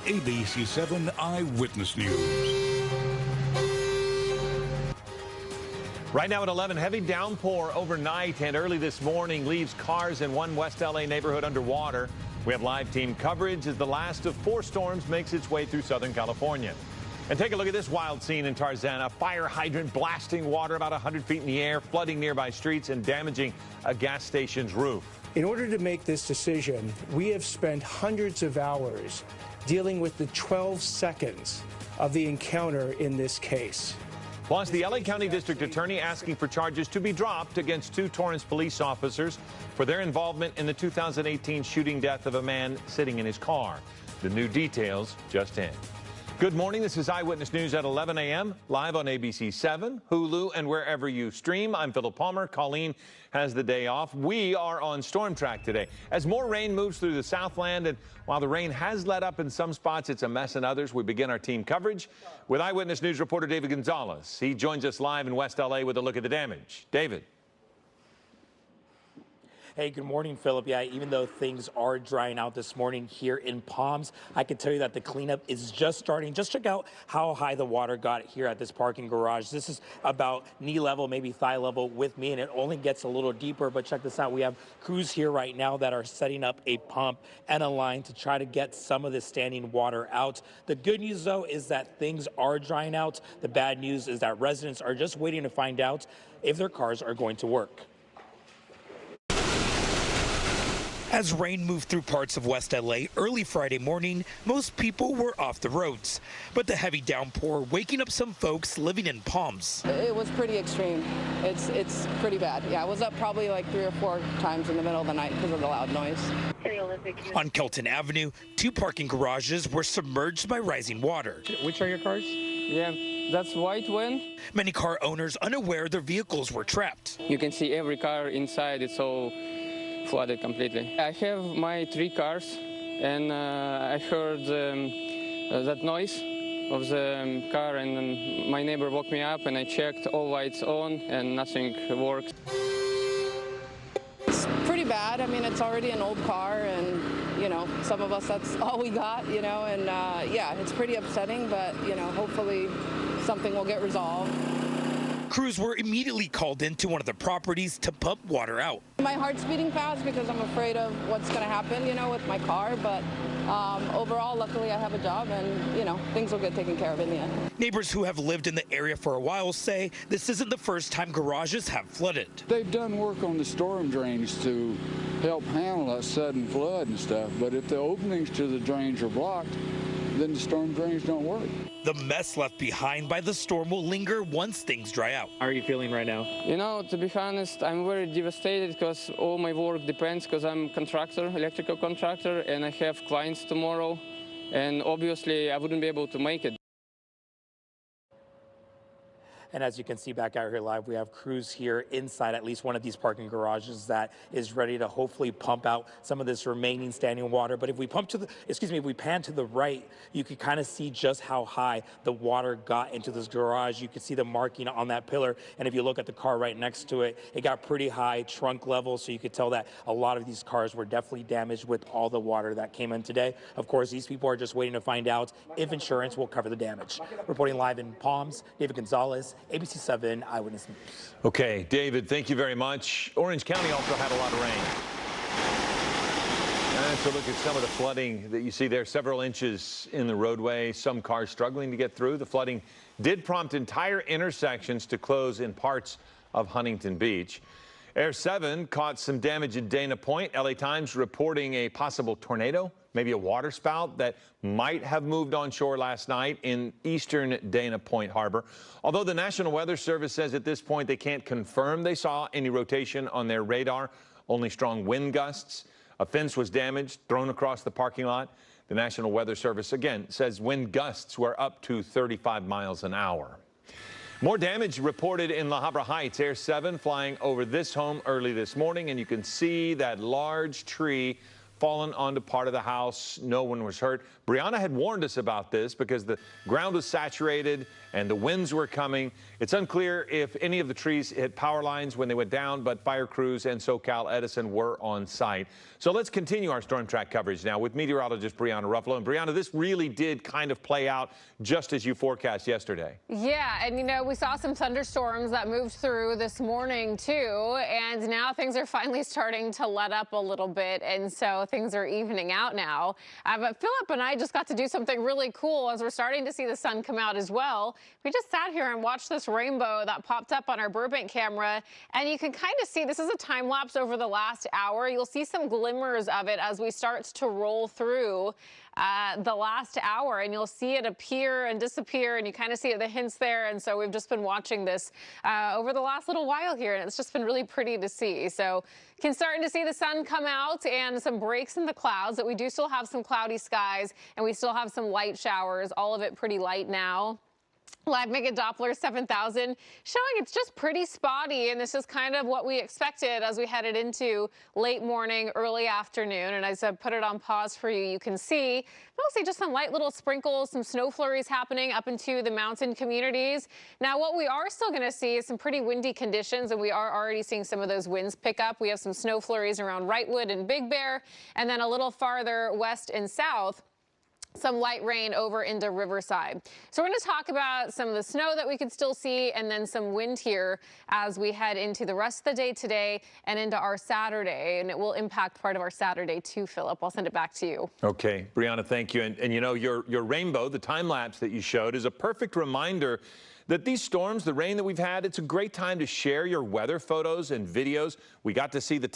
ABC 7 Eyewitness News. Right now at 11, heavy downpour overnight and early this morning leaves cars in one West LA neighborhood underwater. We have live team coverage as the last of 4 storms makes its way through Southern California. And take a look at this wild scene in Tarzana. Fire hydrant blasting water about 100 feet in the air, flooding nearby streets and damaging a gas station's roof. In order to make this decision, we have spent hundreds of hours dealing with the 12 seconds of the encounter in this case. Plus, the LA County District Attorney asking for charges to be dropped against 2 Torrance police officers for their involvement in the 2018 shooting death of a man sitting in his car. The new details just in. Good morning. This is Eyewitness News at 11 a.m. live on ABC 7, Hulu, and wherever you stream. I'm Philip Palmer. Colleen has the day off. We are on storm track today as more rain moves through the Southland. And while the rain has let up in some spots, it's a mess in others. We begin our team coverage with Eyewitness News reporter David Gonzalez. He joins us live in West LA with a look at the damage. David. Hey, good morning, Philip. Yeah, even though things are drying out this morning here in Palms, I can tell you that the cleanup is just starting. Just check out how high the water got here at this parking garage. This is about knee level, maybe thigh level with me, and it only gets a little deeper. But check this out. We have crews here right now that are setting up a pump and a line to try to get some of this standing water out. The good news, though, is that things are drying out. The bad news is that residents are just waiting to find out if their cars are going to work. As rain moved through parts of West LA early Friday morning, most people were off the roads. But the heavy downpour waking up some folks living in Palms. It was pretty extreme. It's pretty bad. Yeah, I was up probably like 3 or 4 times in the middle of the night because of the loud noise. On Kelton Avenue, 2 parking garages were submerged by rising water. Which are your cars? Yeah, that's white one. Many car owners unaware their vehicles were trapped. You can see every car inside. It's all flooded completely. I have my 3 cars, and I heard that noise of the car, and my neighbor woke me up, and I checked, all lights on, and nothing worked. It's pretty bad. I mean, it's already an old car, and you know, some of us, that's all we got, you know, and yeah, it's pretty upsetting, but you know, hopefully something will get resolved. Crews were immediately called into one of the properties to pump water out. My heart's beating fast because I'm afraid of what's going to happen, you know, with my car. But overall, luckily, I have a job and, you know, things will get taken care of in the end. Neighbors who have lived in the area for a while say this isn't the first time garages have flooded. They've done work on the storm drains to help handle that sudden flood and stuff. But if the openings to the drains are blocked, then the storm drains don't work. The mess left behind by the storm will linger once things dry out. How are you feeling right now? You know, to be honest, I'm very devastated because all my work depends, because I'm a contractor, electrical contractor, and I have clients tomorrow, and obviously I wouldn't be able to make it. And as you can see back out here live, we have crews here inside at least one of these parking garages that is ready to hopefully pump out some of this remaining standing water. But if we if we pan to the right, you can kind of see just how high the water got into this garage. You can see the marking on that pillar. And if you look at the car right next to it, it got pretty high trunk level. So you could tell that a lot of these cars were definitely damaged with all the water that came in today. Of course, these people are just waiting to find out if insurance will cover the damage. Reporting live in Palms, David Gonzalez, ABC 7 Eyewitness News. Okay, David, thank you very much. Orange County also had a lot of rain. And so look at some of the flooding that you see there, several inches in the roadway, some cars struggling to get through. The flooding did prompt entire intersections to close in parts of Huntington Beach. Air 7 caught some damage at Dana Point. LA Times reporting a possible tornado, maybe a waterspout that might have moved on shore last night in eastern Dana Point Harbor. Although the National Weather Service says at this point they can't confirm they saw any rotation on their radar, only strong wind gusts. A fence was damaged, thrown across the parking lot. The National Weather Service, again, says wind gusts were up to 35 miles an hour. More damage reported in La Habra Heights. Air 7 flying over this home early this morning, and you can see that large tree fallen onto part of the house. No one was hurt. Brianna had warned us about this because the ground was saturated and the winds were coming. It's unclear if any of the trees hit power lines when they went down, but fire crews and SoCal Edison were on site. So let's continue our storm track coverage now with meteorologist Brianna Ruffalo. And Brianna, this really did kind of play out just as you forecast yesterday. Yeah, and you know, we saw some thunderstorms that moved through this morning too, and now things are finally starting to let up a little bit, and so things are evening out now. But Philip and I just got to do something really cool as we're starting to see the sun come out as well. We just sat here and watched this rainbow that popped up on our Burbank camera, and you can kind of see, this is a time lapse over the last hour. You'll see some glimmers of it as we start to roll through the last hour, and you'll see it appear and disappear, and you kind of see the hints there. And so we've just been watching this over the last little while here, and it's just been really pretty to see. So can start to see the sun come out and some breaks in the clouds, but we do still have some cloudy skies, and we still have some light showers, all of it pretty light now. Live Mega Doppler 7000 showing it's just pretty spotty, and this is kind of what we expected as we headed into late morning, early afternoon. And as I put it on pause for you, you can see mostly just some light little sprinkles, some snow flurries happening up into the mountain communities. Now, what we are still going to see is some pretty windy conditions, and we are already seeing some of those winds pick up. We have some snow flurries around Wrightwood and Big Bear, and then a little farther west and south, some light rain over into Riverside. So we're going to talk about some of the snow that we could still see, and then some wind here as we head into the rest of the day today and into our Saturday, and it will impact part of our Saturday too, Philip. I'll send it back to you. Okay, Brianna, thank you. And you know, your rainbow, the time lapse that you showed, is a perfect reminder that these storms, the rain that we've had, it's a great time to share your weather photos and videos. We got to see the